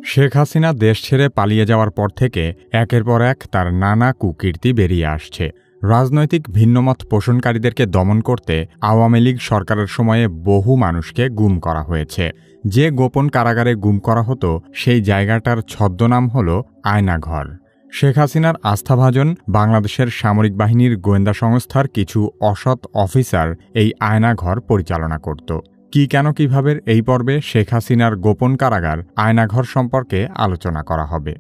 শেখ হাসিনা দেশ ছেড়ে পালিয়ে যাওয়ার পর থেকে একের পর এক তার নানা কুকীর্তি বেরিয়ে আসছে। রাজনৈতিক ভিন্নমত পোষণকারীদেরকে দমন করতে আওয়ামী লীগ সরকারের সময়ে বহু মানুষকে গুম করা হয়েছে। যে গোপন কারাগারে গুম করা হতো সেই জায়গাটার ছদ্মনাম হল আয়নাঘর। শেখ হাসিনার আস্থাভাজন বাংলাদেশের সামরিক বাহিনীর গোয়েন্দা সংস্থার কিছু অসৎ অফিসার এই আয়নাঘর পরিচালনা করত। কি কেন কিভাবে এই পর্বে শেখ হাসিনার গোপন কারাগার আয়নাঘর সম্পর্কে আলোচনা করা হবে।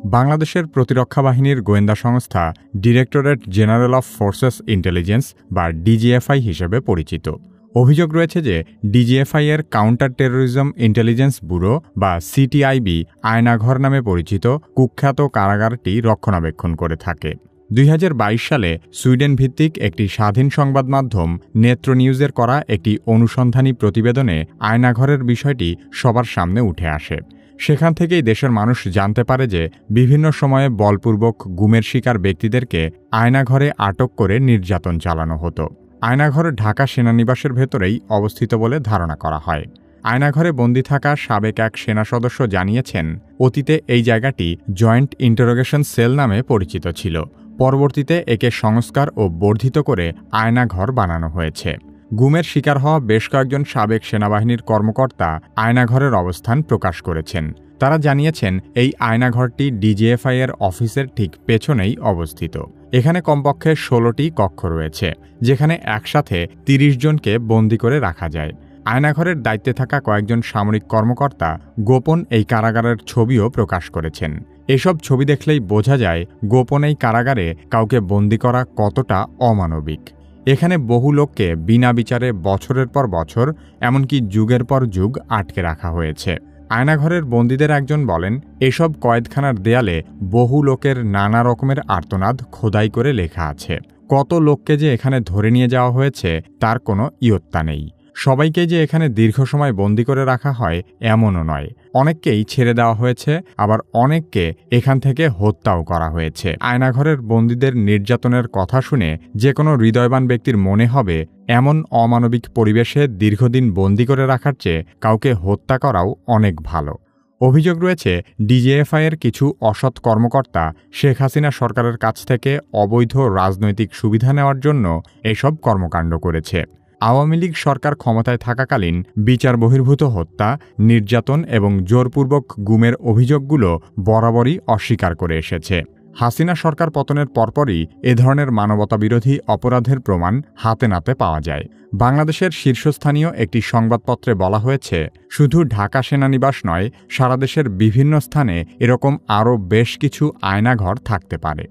বাংলাদেশের প্রতিরক্ষা বাহিনীর গোয়েন্দা সংস্থা directorate general of forces intelligence বা ডিজিএফআই হিসেবে পরিচিত। অভিযোগ রয়েছে যে ডিজিএফআই এর কাউন্টার টেরোরিজম ইন্টেলিজেন্স ব্যুরো বা সিটিআইবি আয়নাঘর নামে পরিচিত কুখ্যাত কারাগারটি রক্ষণাবেক্ষণ করে থাকে। ২০২২ সালে সুইডেন ভিত্তিক একটি স্বাধীন সংবাদ মাধ্যম নেত্র নিউজের করা একটি অনুসন্ধানী প্রতিবেদনে আয়নাঘরের বিষয়টি সবার সামনে উঠে আসে। সেখান থেকেই দেশের মানুষ জানতে পারে যে বিভিন্ন সময়ে বলপূর্বক গুমের শিকার ব্যক্তিদেরকে আয়নাঘরে আটক করে নির্যাতন চালানো হতো। আয়নাঘর ঢাকা সেনানিবাসের ভেতরেই অবস্থিত বলে ধারণা করা হয়। আয়নাঘরে বন্দী থাকা সাবেক এক সেনা সদস্য জানিয়েছেন, অতীতে এই জায়গাটি জয়েন্ট ইন্টারোগেশন সেল নামে পরিচিত ছিল। পরবর্তীতে একে সংস্কার ও বর্ধিত করে আয়নাঘর বানানো হয়েছে। গুমের শিকার হওয়া বেশ কয়েকজন সাবেক সেনাবাহিনীর কর্মকর্তা আয়নাঘরের অবস্থান প্রকাশ করেছেন। তারা জানিয়েছেন এই আয়নাঘরটি ডিজিএফআই এর অফিসের ঠিক পেছনেই অবস্থিত। এখানে কমপক্ষে ১৬টি কক্ষ রয়েছে, যেখানে একসাথে ৩০ জনকে বন্দী করে রাখা যায়। আয়নাঘরের দায়িত্বে থাকা কয়েকজন সামরিক কর্মকর্তা গোপন এই কারাগারের ছবিও প্রকাশ করেছেন। এসব ছবি দেখলেই বোঝা যায় গোপন এই কারাগারে কাউকে বন্দী করা কতটা অমানবিক। এখানে বহু লোককে বিনা বিচারে বছরের পর বছর, এমনকি যুগের পর যুগ আটকে রাখা হয়েছে। আয়নাঘরের বন্দীদের একজন বলেন, এসব কয়েদখানার দেয়ালে বহু লোকের নানা রকমের আর্তনাদ খোদাই করে লেখা আছে। কত লোককে যে এখানে ধরে নিয়ে যাওয়া হয়েছে তার কোনো ইয়ত্তা নেই। সবাইকে যে এখানে দীর্ঘ সময় বন্দী করে রাখা হয় এমনও নয়। অনেককেই ছেড়ে দেওয়া হয়েছে, আবার অনেককে এখান থেকে হত্যাও করা হয়েছে। আয়নাঘরের বন্দীদের নির্যাতনের কথা শুনে যে কোনো হৃদয়বান ব্যক্তির মনে হবে এমন অমানবিক পরিবেশে দীর্ঘদিন বন্দী করে রাখার চেয়ে কাউকে হত্যা করাও অনেক ভালো। অভিযোগ রয়েছে ডিজিএফআই এর কিছু অসৎ কর্মকর্তা শেখ হাসিনা সরকারের কাছ থেকে অবৈধ রাজনৈতিক সুবিধা নেওয়ার জন্য এসব কর্মকাণ্ড করেছে। আওয়ামী লীগ সরকার ক্ষমতায় থাকাকালীন বিচার বহির্ভূত হত্যা, নির্যাতন এবং জোরপূর্বক গুমের অভিযোগগুলো বরাবরই অস্বীকার করে এসেছে। হাসিনা সরকার পতনের পরপরই এ ধরনের মানবতাবিরোধী অপরাধের প্রমাণ হাতে নাতে পাওয়া যায়। বাংলাদেশের শীর্ষস্থানীয় একটি সংবাদপত্রে বলা হয়েছে, শুধু ঢাকা সেনানিবাস নয়, সারা দেশের বিভিন্ন স্থানে এরকম আরও বেশ কিছু আয়নাঘর থাকতে পারে।